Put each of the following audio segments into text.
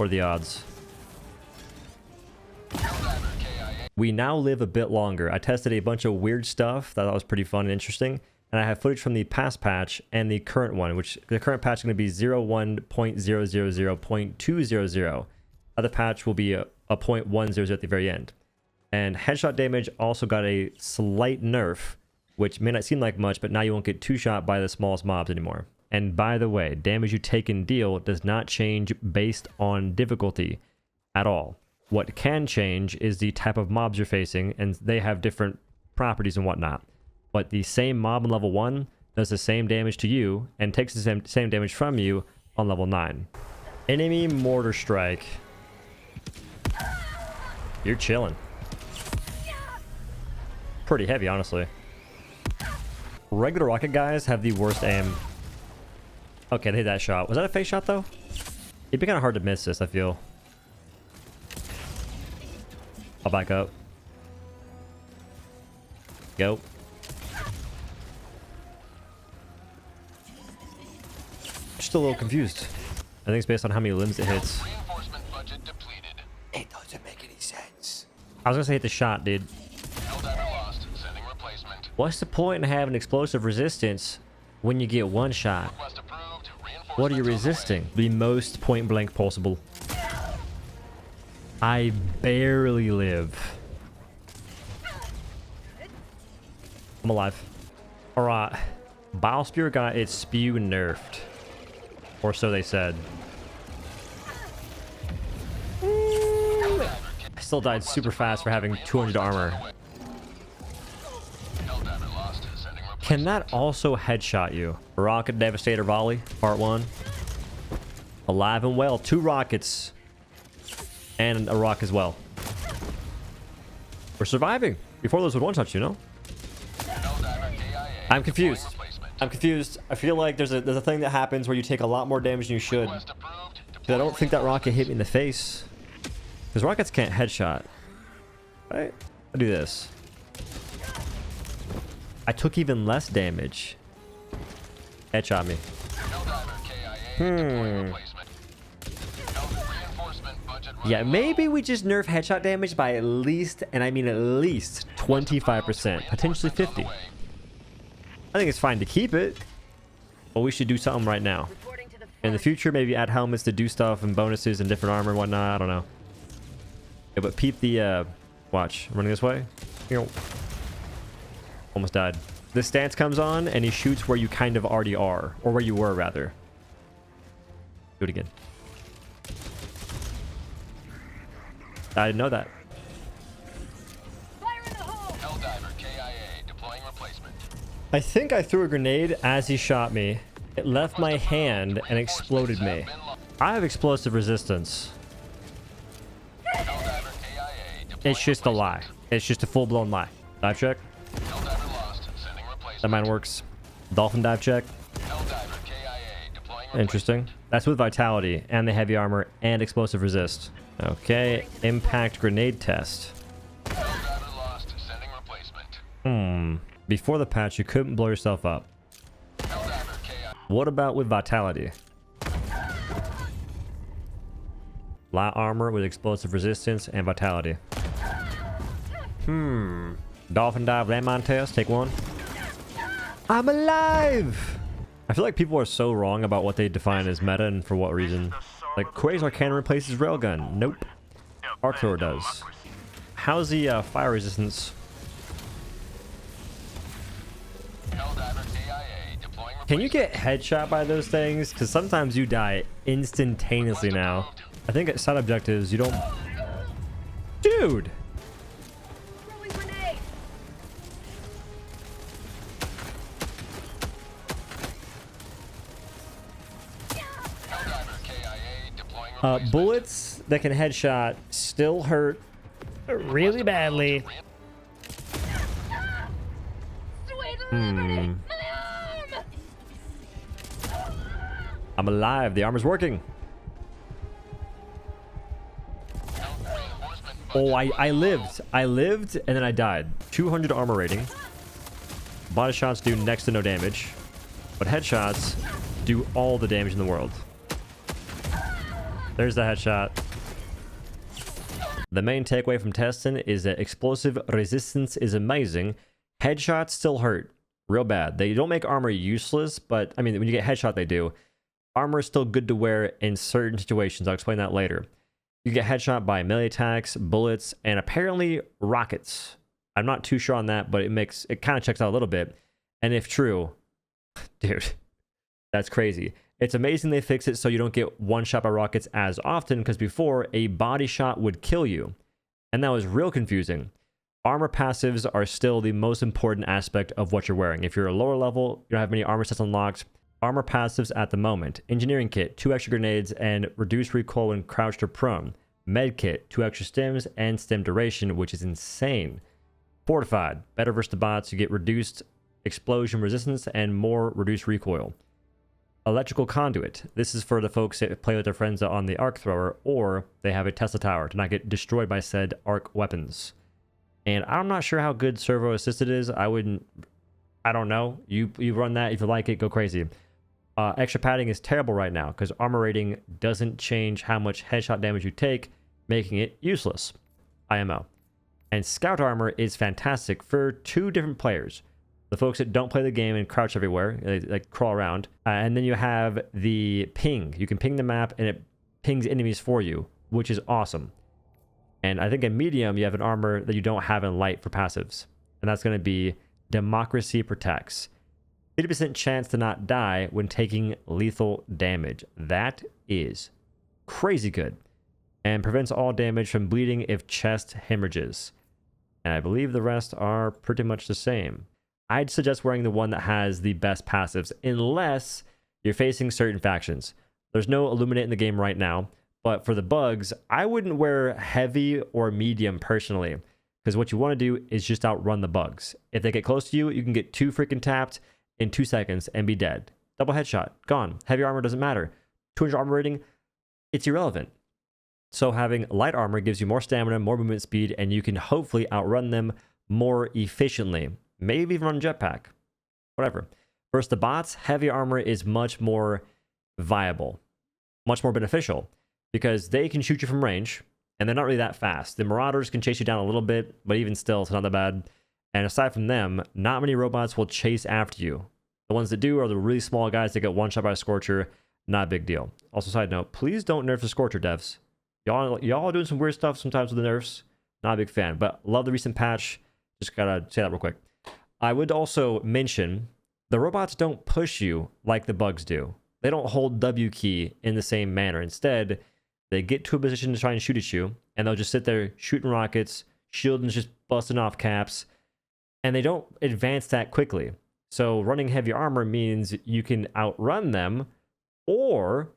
Or the odds. We now live a bit longer. I tested a bunch of weird stuff that I thought was pretty fun and interesting. And I have footage from the past patch and the current one, which the current patch is going to be 01.000.200. Other patch will be a 0.100 at the very end. And headshot damage also got a slight nerf, which may not seem like much, but now you won't get two-shot by the smallest mobs anymore. And by the way, damage you take and deal does not change based on difficulty at all. What can change is the type of mobs you're facing, and they have different properties and whatnot. But the same mob on level 1 does the same damage to you and takes the same damage from you on level 9. Enemy Mortar Strike. You're chilling. Pretty heavy, honestly. Regular rocket guys have the worst aim. Okay, they hit that shot. Was that a face shot, though? It'd be kind of hard to miss this, I feel. I'll back up. Go. Just a little confused. I think it's based on how many limbs it hits. It doesn't make any sense. I was gonna say hit the shot, dude. What's the point in having explosive resistance when you get one shot? What are you resisting? The most point blank possible. I barely live. I'm alive. Alright. Bile Spewer got its spew nerfed. Or so they said. I still died super fast for having 200 armor. Can that also headshot you? Rocket Devastator volley, part 1. Alive and well. 2 rockets. And a rock as well. We're surviving. Before those would one-shot you, know? I'm confused. I'm confused. I feel like there's a thing that happens where you take a lot more damage than you should. I don't think that rocket hit me in the face. Because rockets can't headshot. Right? I'll do this. I took even less damage. Headshot me. Yeah, maybe we just nerf headshot damage by at least, and I mean at least 25%, potentially 50. I think it's fine to keep it, but we should do something right now. In the future, maybe add helmets to do stuff and bonuses and different armor and whatnot. I don't know. Yeah, but peep the, watch. I'm running this way. Almost died. This stance comes on, and he shoots where you kind of already are. Or where you were, rather. Do it again. I didn't know that. Fire in the hole. Helldiver KIA deploying replacement. I think I threw a grenade as he shot me. It left my hand and exploded me. I have explosive resistance. It's just a lie. It's just a full-blown lie. Dive check. That mine works. Dolphin Dive check. Interesting. That's with vitality and the heavy armor and explosive resist. Okay, impact grenade test. Before the patch, you couldn't blow yourself up. What about with vitality? Light armor with explosive resistance and vitality. Dolphin Dive landmine test, take 1. I'm alive! I feel like people are so wrong about what they define as meta and for what reason. Like, Quasar Cannon replaces Railgun. Nope. Arc Thrower does. How's the fire resistance? Can you get headshot by those things? Because sometimes you die instantaneously now. I think at side objectives, you don't... Dude! Bullets that can headshot still hurt really badly. I'm alive. The armor's working. Oh, I lived. I lived and then I died. 200 armor rating. Body shots do next to no damage, but headshots do all the damage in the world. There's the headshot. The main takeaway from testing is that explosive resistance is amazing. Headshots still hurt real bad. They don't make armor useless, but I mean, when you get headshot, they do. Armor is still good to wear in certain situations. I'll explain that later. You get headshot by melee attacks, bullets, and apparently rockets. I'm not too sure on that, but it kind of checks out a little bit. And if true, dude, that's crazy. It's amazing they fix it so you don't get one shot by rockets as often, because before, a body shot would kill you. And that was real confusing. Armor passives are still the most important aspect of what you're wearing. If you're a lower level, you don't have many armor sets unlocked. Armor passives at the moment: Engineering Kit, 2 extra grenades and reduced recoil when crouched or prone. Med Kit, 2 extra stims and stim duration, which is insane. Fortified, better versus the bots, you get reduced explosion resistance and more reduced recoil. Electrical Conduit, this is for the folks that play with their friends on the arc thrower, or they have a Tesla tower to not get destroyed by said arc weapons. And I'm not sure how good servo assisted is. I don't know. You run that. If you like it, go crazy. Extra padding is terrible right now because armor rating doesn't change how much headshot damage you take, making it useless. IMO. And scout armor is fantastic for 2 different players. The folks that don't play the game and crouch everywhere, like crawl around. And then you have the ping. You can ping the map and it pings enemies for you, which is awesome. And I think in medium, you have an armor that you don't have in light for passives. And that's going to be Democracy Protects. 50% chance to not die when taking lethal damage. That is crazy good. And prevents all damage from bleeding if chest hemorrhages. And I believe the rest are pretty much the same. I'd suggest wearing the one that has the best passives, unless you're facing certain factions. There's no Illuminate in the game right now, but for the bugs, I wouldn't wear heavy or medium personally, because what you want to do is just outrun the bugs. If they get close to you, you can get 2 freaking tapped in 2 seconds and be dead. Double headshot, gone. Heavy armor doesn't matter. 200 armor rating, it's irrelevant. So having light armor gives you more stamina, more movement speed, and you can hopefully outrun them more efficiently. Maybe even run jetpack. Whatever. Versus the bots, heavy armor is much more viable, much more beneficial, because they can shoot you from range, and they're not really that fast. The Marauders can chase you down a little bit, but even still, it's not that bad. And aside from them, not many robots will chase after you. The ones that do are the really small guys that get one shot by a Scorcher. Not a big deal. Also, side note, please don't nerf the Scorcher, devs. Y'all are doing some weird stuff sometimes with the nerfs. Not a big fan, but love the recent patch. Just gotta say that real quick. I would also mention the robots don't push you like the bugs do. They don't hold W key in the same manner. Instead, they get to a position to try and shoot at you, and they'll just sit there shooting rockets, shielding's just busting off caps, and they don't advance that quickly. So running heavy armor means you can outrun them, or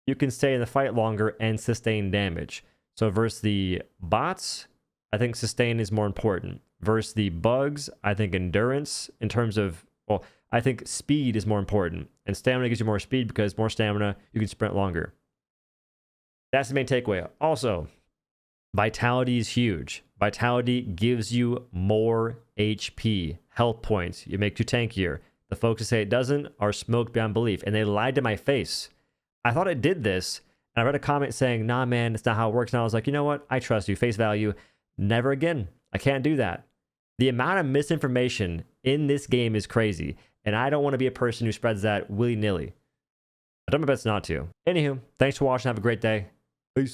you can stay in the fight longer and sustain damage. So versus the bots, I think sustain is more important. Versus the bugs, I think endurance in terms of, well, I think speed is more important. And stamina gives you more speed because more stamina, you can sprint longer. That's the main takeaway. Also, vitality is huge. Vitality gives you more HP, health points. You make you tankier. The folks who say it doesn't are smoked beyond belief. And they lied to my face. I thought it did this. And I read a comment saying, nah, man, it's not how it works. And I was like, you know what? I trust you. Face value. Never again. I can't do that. The amount of misinformation in this game is crazy. And I don't want to be a person who spreads that willy-nilly. I've done my best not to. Anywho, thanks for watching. Have a great day.